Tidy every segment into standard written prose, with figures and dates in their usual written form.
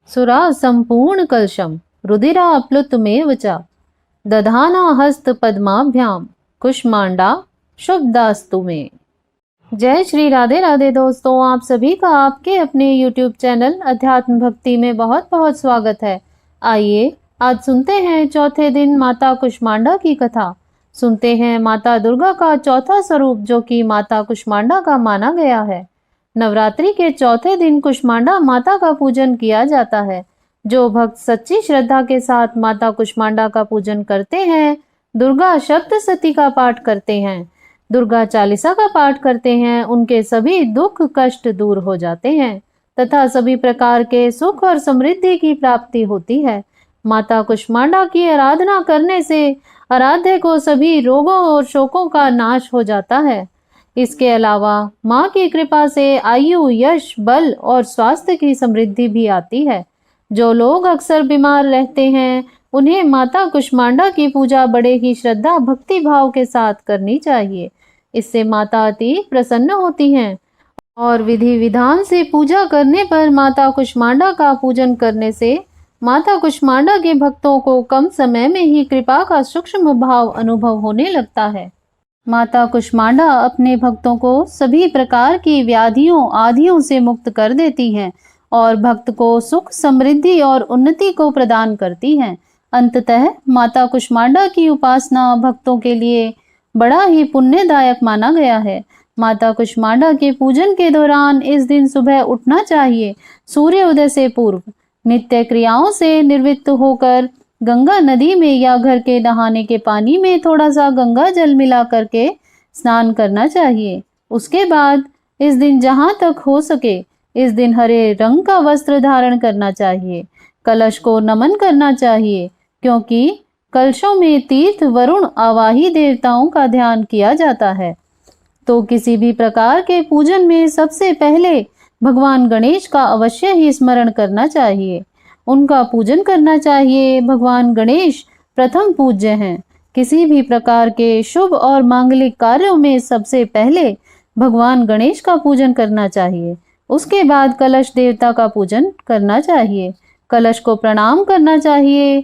सुरा संपूर्ण कलशम रुधिरा प्लुतमेव च दधाना हस्त पद्माभ्याम कुष्मांडा शुभदास्तु में। जय श्री राधे राधे दोस्तों, आप सभी का आपके अपने YouTube चैनल अध्यात्म भक्ति में बहुत बहुत स्वागत है। आइए आज सुनते हैं चौथे दिन माता कुष्मांडा की कथा। सुनते हैं माता दुर्गा का चौथा स्वरूप जो कि माता कुष्मांडा का माना गया है। नवरात्रि के चौथे दिन कुष्मांडा माता का पूजन किया जाता है। जो भक्त सच्ची श्रद्धा के साथ माता कुष्मांडा का पूजन करते हैं, दुर्गा सप्तशती का पाठ करते हैं, दुर्गा चालीसा का पाठ करते हैं, उनके सभी दुख कष्ट दूर हो जाते हैं तथा सभी प्रकार के सुख और समृद्धि की प्राप्ति होती है। माता कुष्मांडा की आराधना करने से आराध्य को सभी रोगों और शोकों का नाश हो जाता है। इसके अलावा माँ की कृपा से आयु, यश, बल और स्वास्थ्य की समृद्धि भी आती है। जो लोग अक्सर बीमार रहते हैं उन्हें माता कुष्मांडा की पूजा बड़े ही श्रद्धा भक्ति भाव के साथ करनी चाहिए। इससे माता अति प्रसन्न होती हैं और विधि विधान से पूजा करने पर माता कुष्मांडा का पूजन करने से माता कुष्मांडा के भक्तों को कम समय में ही कृपा का सूक्ष्म भाव अनुभव होने लगता है। माता कुष्मांडा अपने भक्तों को सभी प्रकार की व्याधियों आदियों से मुक्त कर देती हैं और भक्त को सुख, समृद्धि और उन्नति को प्रदान करती हैं। अंततः माता कुष्मांडा की उपासना भक्तों के लिए बड़ा ही पुण्यदायक माना गया है। माता कुष्मांडा के पूजन के दौरान इस दिन सुबह उठना चाहिए। सूर्योदय से पूर्व नित्य क्रियाओं से निवृत्त होकर गंगा नदी में या घर के नहाने के पानी में थोड़ा सा गंगा जल मिला करके स्नान करना चाहिए। उसके बाद इस दिन जहां तक हो सके इस दिन हरे रंग का वस्त्र धारण करना चाहिए। कलश को नमन करना चाहिए क्योंकि कलशों में तीर्थ, वरुण, आवाही देवताओं का ध्यान किया जाता है। तो किसी भी प्रकार के पूजन में सबसे पहले भगवान गणेश का अवश्य ही स्मरण करना चाहिए, उनका पूजन करना चाहिए। भगवान गणेश प्रथम पूज्य हैं। किसी भी प्रकार के शुभ और मांगलिक कार्यों में सबसे पहले भगवान गणेश का पूजन करना चाहिए। उसके बाद कलश देवता का पूजन करना चाहिए। कलश को प्रणाम करना चाहिए।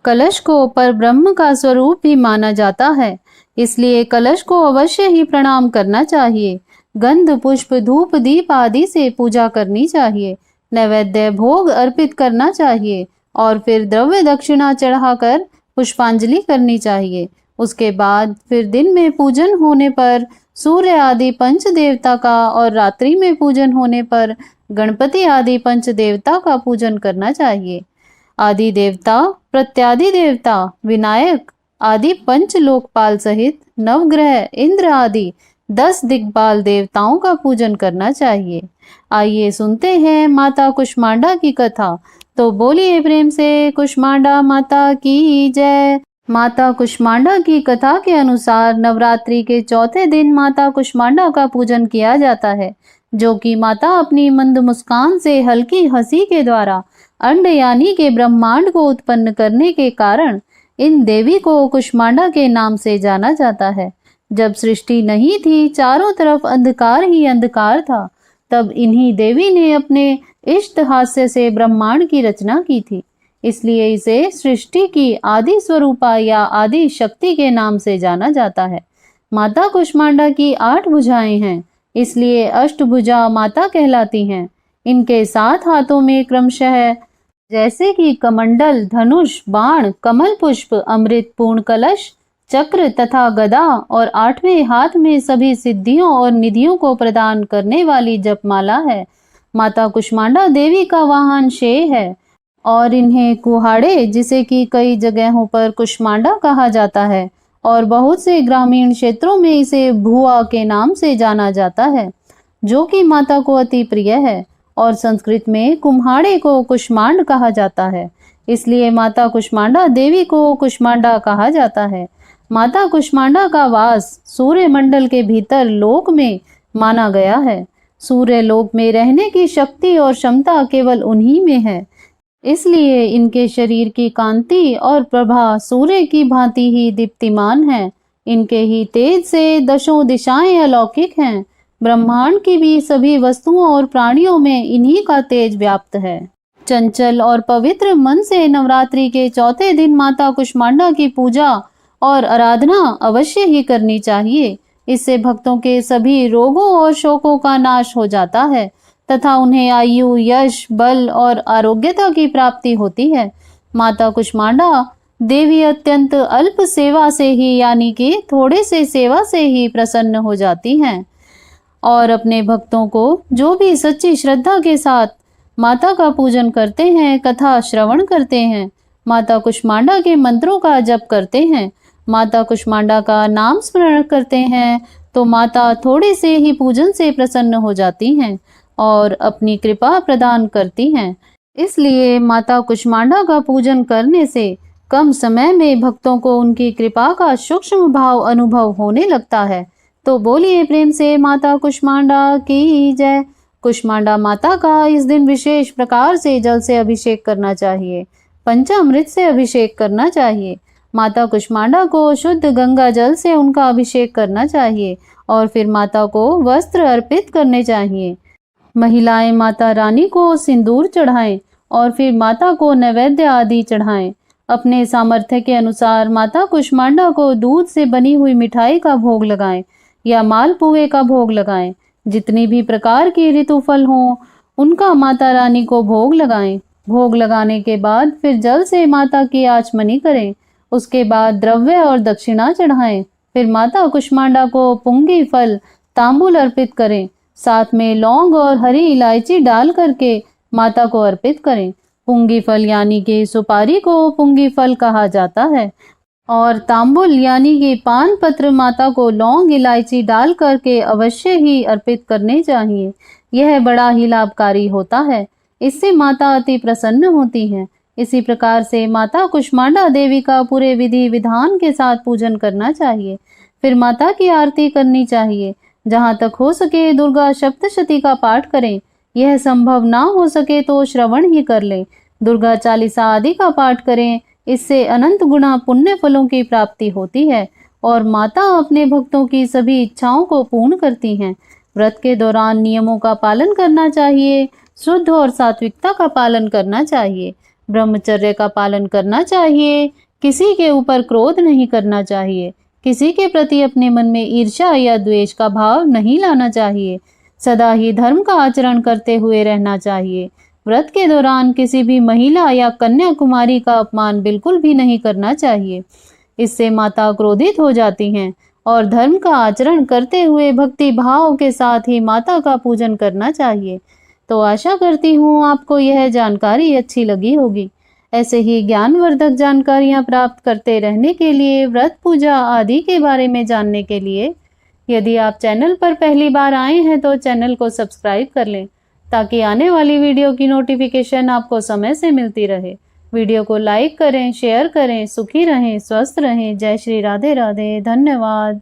कलश को परब्रह्म का स्वरूप भी माना जाता है, इसलिए कलश को अवश्य ही प्रणाम करना चाहिए। गंध, पुष्प, धूप, दीप आदि से पूजा करनी चाहिए। नैवेद्य भोग अर्पित करना चाहिए और फिर द्रव्य दक्षिणा चढ़ाकर पुष्पांजलि करनी चाहिए। उसके बाद फिर दिन में पूजन होने पर सूर्य आदि पंच देवता का और रात्रि में पूजन होने पर गणपति आदि पंच देवता का पूजन करना चाहिए। आदि देवता, प्रत्यादि देवता, विनायक आदि पंच लोकपाल सहित नवग्रह, इंद्र आदि 10 दिग्पाल देवताओं का पूजन करना चाहिए। आइए सुनते हैं माता कुष्मांडा की कथा। तो बोलिए प्रेम से कुष्मांडा माता की जय। माता कुष्मांडा की कथा के अनुसार नवरात्रि के चौथे दिन माता कुष्मांडा का पूजन किया जाता है, जो कि माता अपनी मंद मुस्कान से हल्की हंसी के द्वारा अंड यानी के ब्रह्मांड को उत्पन्न करने के कारण इन देवी को कुष्मांडा के नाम से जाना जाता है। जब सृष्टि नहीं थी, चारों तरफ अंधकार ही अंधकार था, तब इन्हीं देवी ने अपने इष्ट हास्य से ब्रह्मांड की रचना की थी। इसलिए इसे सृष्टि की आदि स्वरूपा या आदि शक्ति के नाम से जाना जाता है। माता कुष्मांडा की 8 भुजाएं हैं, इसलिए अष्टभुजा माता कहलाती हैं। इनके 7 हाथों में क्रमशः जैसे कि कमंडल, धनुष, बाण, कमल पुष्प, अमृत, पूर्ण कलश, चक्र तथा गदा और 8वें हाथ में सभी सिद्धियों और निधियों को प्रदान करने वाली जपमाला है। माता कुष्मांडा देवी का वाहन शेर है और इन्हें कुहाड़े, जिसे कि कई जगहों पर कुष्मांडा कहा जाता है और बहुत से ग्रामीण क्षेत्रों में इसे भुआ के नाम से जाना जाता है, जो कि माता को अति प्रिय है। और संस्कृत में कुम्हाड़े को कुष्मांड कहा जाता है, इसलिए माता कुष्मांडा देवी को कुष्मांडा कहा जाता है। माता कुष्मांडा का वास सूर्य मंडल के भीतर लोक में माना गया है। सूर्य लोक में रहने की शक्ति और क्षमता केवल उन्हीं में है, इसलिए इनके शरीर की कांति और प्रभा सूर्य की भांति ही दीप्तिमान है। इनके ही तेज से दशों दिशाएं अलौकिक हैं। ब्रह्मांड की भी सभी वस्तुओं और प्राणियों में इन्हीं का तेज व्याप्त है। चंचल और पवित्र मन से नवरात्रि के चौथे दिन माता कुष्मांडा की पूजा और आराधना अवश्य ही करनी चाहिए। इससे भक्तों के सभी रोगों और शोकों का नाश हो जाता है तथा उन्हें आयु, यश, बल और आरोग्यता की प्राप्ति होती है। माता कुष्मांडा देवी अत्यंत अल्प सेवा से ही यानी कि थोड़े से सेवा से ही प्रसन्न हो जाती हैं और अपने भक्तों को जो भी सच्ची श्रद्धा के साथ माता का पूजन करते हैं, कथा श्रवण करते हैं, माता कुष्मांडा के मंत्रों का जप करते हैं, माता कुष्मांडा का नाम स्मरण करते हैं, तो माता थोड़े से ही पूजन से प्रसन्न हो जाती हैं और अपनी कृपा प्रदान करती हैं। इसलिए माता कुष्मांडा का पूजन करने से कम समय में भक्तों को उनकी कृपा का सूक्ष्म भाव अनुभव होने लगता है। तो बोलिए प्रेम से माता कुष्मांडा की जय। कुष्मांडा माता का इस दिन विशेष प्रकार से जल से अभिषेक करना चाहिए, पंचामृत से अभिषेक करना चाहिए। माता कुष्मांडा को शुद्ध गंगा जल से उनका अभिषेक करना चाहिए और फिर माता को वस्त्र अर्पित करने चाहिए। महिलाएं माता रानी को सिंदूर चढ़ाएं और फिर माता को नैवेद्य आदि चढ़ाएं। अपने सामर्थ्य के अनुसार माता कुष्मांडा को दूध से बनी हुई मिठाई का भोग लगाएं या मालपुए का भोग लगाएं। जितनी भी प्रकार की ऋतु फल हों उनका माता रानी को भोग लगाएं। भोग लगाने के बाद फिर जल से माता की आचमनी करें। उसके बाद द्रव्य और दक्षिणा चढ़ाएं। फिर माता कुष्मांडा को पुंगी फल तांबुल अर्पित करें। साथ में लौंग और हरी इलायची डाल करके माता को अर्पित करें। पुंगी फल यानी कि सुपारी को पुंगी फल कहा जाता है और तांबुल यानी कि पान पत्र माता को लौंग इलायची डाल करके अवश्य ही अर्पित करने चाहिए। यह बड़ा ही लाभकारी होता है। इससे माता अति प्रसन्न होती हैं। इसी प्रकार से माता कुष्मांडा देवी का पूरे विधि विधान के साथ पूजन करना चाहिए। फिर माता की आरती करनी चाहिए। जहाँ तक हो सके दुर्गा सप्तशती का पाठ करें। यह संभव ना हो सके तो श्रवण ही कर लें। दुर्गा चालीसा आदि का पाठ करें। इससे अनंत गुणा पुण्य फलों की प्राप्ति होती है और माता अपने भक्तों की सभी इच्छाओं को पूर्ण करती हैं। व्रत के दौरान नियमों का पालन करना चाहिए। शुद्ध और सात्विकता का पालन करना चाहिए। ब्रह्मचर्य का पालन करना चाहिए। किसी के ऊपर क्रोध नहीं करना चाहिए। किसी के प्रति अपने मन में ईर्ष्या या द्वेष का भाव नहीं लाना चाहिए। सदा ही धर्म का आचरण करते हुए रहना चाहिए। व्रत के दौरान किसी भी महिला या कन्या कुमारी का अपमान बिल्कुल भी नहीं करना चाहिए। इससे माता क्रोधित हो जाती हैं और धर्म का आचरण करते हुए भक्ति भाव के साथ ही माता का पूजन करना चाहिए। तो आशा करती हूँ आपको यह जानकारी अच्छी लगी होगी। ऐसे ही ज्ञानवर्धक जानकारियाँ प्राप्त करते रहने के लिए, व्रत पूजा आदि के बारे में जानने के लिए यदि आप चैनल पर पहली बार आए हैं तो चैनल को सब्सक्राइब कर लें ताकि आने वाली वीडियो की नोटिफिकेशन आपको समय से मिलती रहे। वीडियो को लाइक करें, शेयर करें। सुखी रहें, स्वस्थ रहें। जय श्री राधे राधे। धन्यवाद।